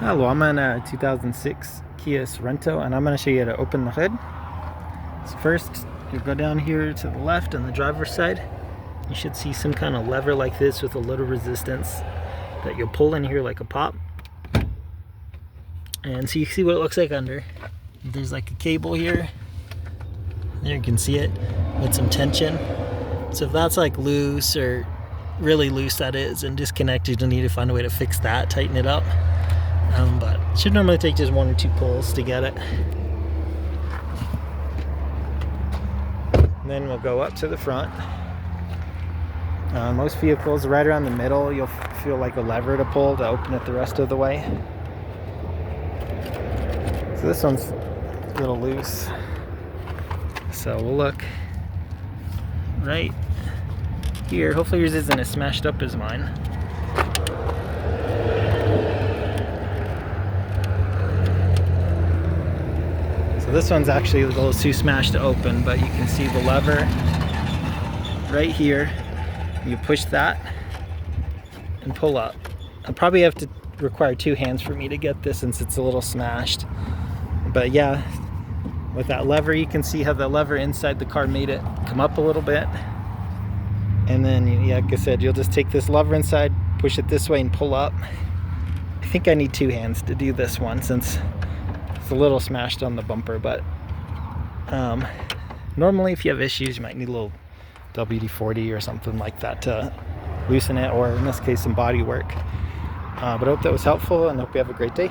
Hello, I'm on a 2006 Kia Sorento and I'm going to show you how to open the hood. So first, you go down here to the left on the driver's side. You should see some kind of lever like this with a little resistance that you'll pull in here like a pop. And so you see what it looks like under. There's like a cable here. There you can see it with some tension. So if that's like loose or really loose that is and disconnected, you'll need to find a way to fix that, tighten it up. But it should normally take just one or two pulls to get it. And then we'll go up to the front. Most vehicles, right around the middle, you'll feel like a lever to pull to open it the rest of the way. So this one's a little loose. So we'll look right here. Hopefully yours isn't as smashed up as mine. So this one's actually a little too smashed to open, but you can see the lever right here. You push that and pull up. I'll probably have to require two hands for me to get this since it's a little smashed. But yeah, with that lever, you can see how the lever inside the car made it come up a little bit. And then, yeah, like I said, you'll just take this lever inside, push it this way and pull up. I think I need two hands to do this one since it's a little smashed on the bumper, but normally if you have issues, you might need a little WD-40 or something like that to loosen it, or in this case, some body work. But I hope that was helpful and hope you have a great day.